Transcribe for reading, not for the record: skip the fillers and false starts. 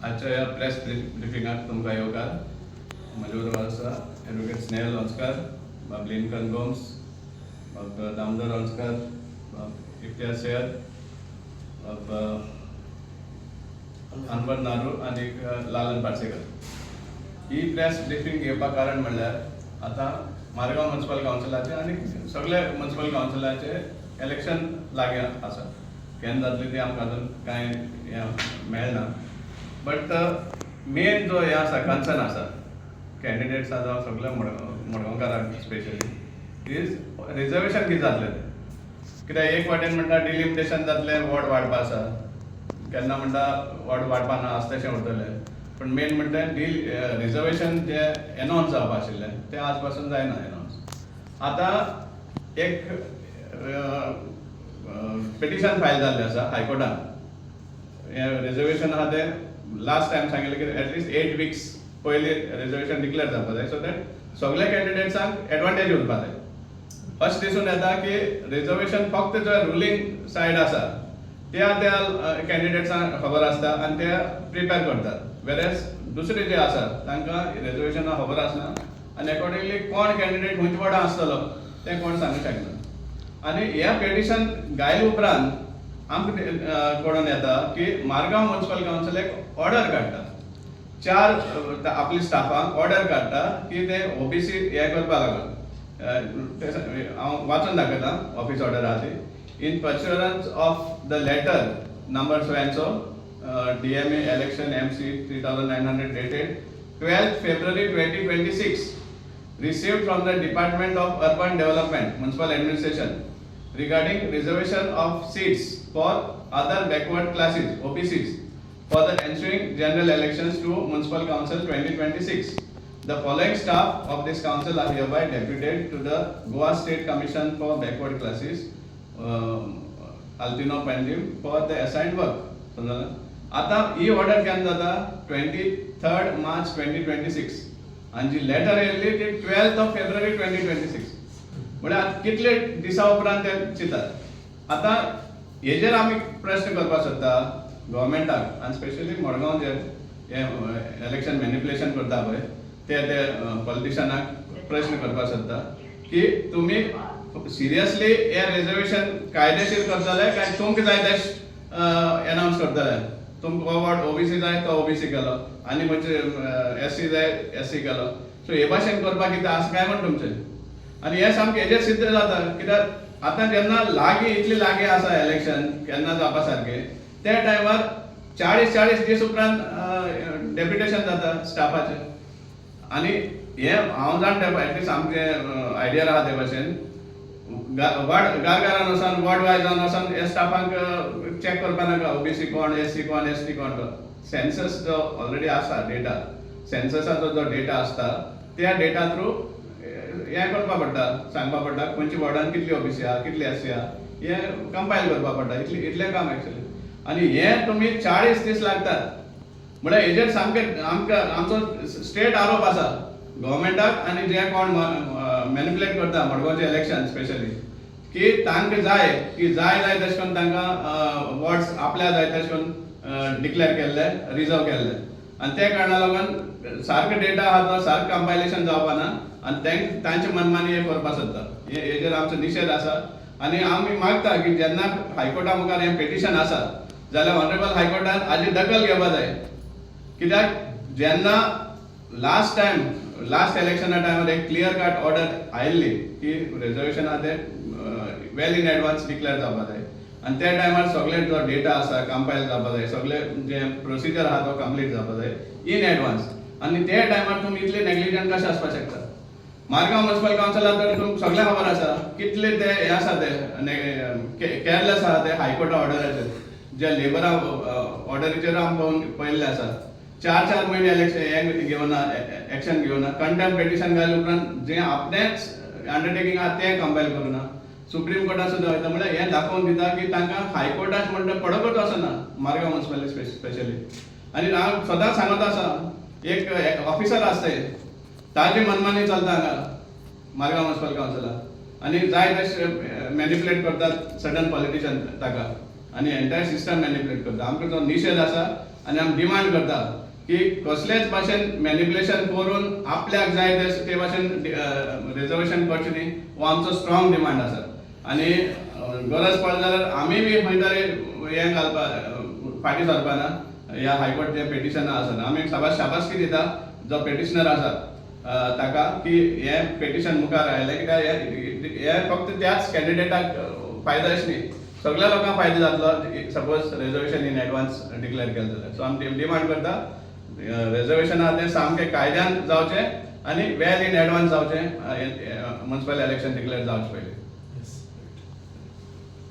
आजच्या या प्रेस ब्रिफिंगात तुमकां येवकार. म्हजे बरोबर आसा एडवोकेट स्नेहल ओंसकार, बाब लिंकन गोम्स, बाब दामोदर ओंसकार, बाब इफ्तियार सैयद, बाब अनवर नारू आनी लालन पार्सेकर. ही प्रेस ब्रिफिंग घेवपाक कारण म्हणल्यार आतां मारगांव म्युनिसिपल कावन्सिलाचे आनी सगळे म्युनिसिपल कावन्सिलाचे इलेक्शन लागीं आसा. केन्ना जातलें तें आमकां अजून कांय मेळना. बट मेन जो हे आसा कन्सर्न आसा कॅन्डिडेट्स जावं सगळ्या मडगांवकारांक स्पेशली इज रिजर्वेशन कितें जातलें तें. कित्याक एक वाटेन म्हणटा डिलिमिटेशन जातलें, वॉर्ड वाडपा आसा, केन्ना म्हणटा वॉर्ड वाडपा ना आसा तशें उरतलें. पण मेन म्हणटा रिजर्वेशन जे एनावन्स जावपा आशिल्लें तें आज पासून जायना एनावन्स. आतां एक पिटिशन फायल जाल्लें आसा हायकोर्टान. हें रिजर्वेशन आहा तें लास्ट टायम सांगिल्लें की एटलिस्ट 8 weeks पयलीं रिजर्वेशन डिक्लेअर जावपा जाय, सो दॅट सगळ्या कॅन्डिडेट्सांक एडवांटेज उरपा जाय. अशें दिसून येता की रिजर्वेशन फक्त जो रुलींग सायड आसा त्या कॅन्डिडेट्सांक खबर आसता आनी ते प्रिपेर करतात. वेरेज दुसरे जे आसा तांकां रिजर्वेशना खबर आसना आनी अकॉर्डिंगली कोण कॅन्डिडेट खंयच्या वार्डान आसतलो तें कोण सांगूंक शकना. आनी ह्या पिटिशन गायले उपरांत आमकां कळून येता की मारगांव म्युनिसिपल कावन्सिल एक ऑर्डर काडटा, 4 आपल्या स्टाफांक ऑर्डर काडटा की ते ओबीसी हे करपा लागून. हांव वाचून दाखयतां ऑफिस ऑर्डर आहा ती. In pursuance of the letter number so and so DMA election MC 3900 dated 12th February 2026 received from the Department of Urban Development Municipal Administration regarding reservation of seats for other backward classes OBCs for the ensuing general elections to Municipal Council 2026. The following staff of this council are hereby deputed to the Goa State Commission for Backward Classes Altino Pendim for the assigned work. आता ही order केन्ना जाता 23rd March 2026 आनी जी letter येयल्ली ती 12th of February 2026. म्हळ्यार कितले दिसा उपरांत ते चिंतात. आतां हेजेर आमी प्रश्न करपाक सोदता गव्हर्मेंटाक आनी स्पेशली मडगांव जे हे इलेक्शन मॅनिप्युलेशन करता पळय ते पॉलिटिशनाक प्रश्न करपाक सोदता की तुमी सिरियसली हे रिजर्वेशन कायदेशीर करतले काय तुमकां जाय तशें एनावन्स करतले. तुमकां वॉर्ड ओबीसी जाय तो ओबीसी केलो आनी म्हणजे SC जाय SC केलो. सो हे भाशेन करपाक कितें आसा काय म्हण तुमचें. आनी हे सामकें हेजेर सिद्ध जाता कित्याक आतां जेन्ना लागीं इतली लागीं आसा इलेक्शन केन्ना जावपा सारकें त्या टायमार 40 दीस उपरांत डेप्युटेशन जाता स्टाफाचें. आनी हे हांव जाणटा एटलिस्ट आमचें आयडिया आहा ते भाशेन गारान वचोन वॉर्ड वायजान वचोन हे स्टाफांक चॅक करपा नाका ओबीसी कोण SC कोण ST कोण तो. सेन्सस जो ऑलरेडी आसा डेटा, सेन्ससाचो जो डेटा आसता त्या डेटा थ्रू हें करपा पडटा, सांगपा पडटा खंयच्या वॉर्डान कितली ओबीसी आहा कितली SC आहा हें कंपायल करपा पडटा. इतलें काम एक्चुअली. आनी हें तुमी 40 दीस लागतात म्हळ्यार हेजेर सामकें आमचो स्टेट आरोप आसा गव्हर्मेंटाक आनी जे कोण मॅनिप्युलेट करता मडगांवचें इलेक्शन स्पेशली की तांकां जाय तशें करून तांकां वॉर्ड्स आपल्या जाय तशें करून डिक्लेअर केल्ले रिजर्व केल्ले. आनी त्या कारणां लागून सारको डेटा आहा तो सारको कंपायलेशन जावपा ना आनी तांचे मनमानी हे करपा सोदता. हेजेर आमचो निशेध आसा. आनी आमी मागता की जेन्ना हायकोर्टा मुखार हें पिटिशन आसा जाल्यार ऑनरेबल हायकोर्टान हाजी दखल घेवपा जाय. कित्याक जेन्ना लास्ट इलेक्शना टायमार एक क्लियर कट ऑर्डर आयिल्ली की रिजर्वेशन आहा तें वेल इन एडवान्स डिक्लेअर जावपा जाय आनी त्या टायमार सगळे जो डेटा आसा कंपायल जावपा जाय, सगळे जे प्रोसिजर आहा तो कंप्लीट जावपा जाय इन एडवान्स. आनी त्या टायमार तुमी इतले नेग्लिजंट कशें आसपाक शकता. मारगांव म्युनिसिपल कावन्सिलान तर तुमकां सगळें खबर आसा कितले ते हे आसा ते केअरलेस आहा ते हायकोर्टा ऑर्डराचेर जे लेबरा ऑर्डरीचेर आमी पळयल्लें आसा. 4 महिने इलेक्शन हे घेवना एक्शन घेवना. कंटेम्प्ट पिटिशन घायले उपरांत जे आपणेच अंडरटेकिंग आहा तें कंपायल करूना. सुप्रीम कोर्टान सुद्दां वयता म्हळ्यार हें दाखोवन दिता की तांकां हायकोर्टाच म्हणटा पडकच वचना मारगांव म्युनिसिपालिटी स्पेशली. आनी हांव सदांच सांगत आसा एक ऑफिसर आसता ताजी मनमानी चलता हांगा मारगांव म्युनिसिपल कावन्सिलान आनी जाय तशें मॅनिप्युलेट करतात सडन पॉलिटिशियन ताका. आनी एंटायर सिस्टम मॅनिपुलेट करता. आमकां जो निशेध आसा आनी आमी डिमांड करता की कसलेच भाशेन मॅनिपुलेशन करून आपल्याक जाय ते भाशेन रिजर्वेशन करचें न्ही, हो आमचो स्ट्रॉंग डिमांड आसा. आनी गरज पडली जाल्यार आमी बी खंय तरी हें घालपा फाटीं सरपाना. ह्या हायकोर्ट जे पेटिशन आसा आमी शाबासकी दिता जो पेटिशनर आसा ताका की हे पेटिशन मुखार आयलें, कित्याक हे फक्त त्याच कॅन्डिडेटाक फायदो अशें न्ही, सगळ्या लोकांक फायदो जातलो suppose reservation in advance declare केलें जाल्यार. सो आमी डिमांड करता रिजर्वेशन आहा तें सामकें कायद्यान जावचें आनी वेल इन एडवान्स जावचें म्युनिसिपल इलेक्शन डिक्लेअर जावचे पयलीं.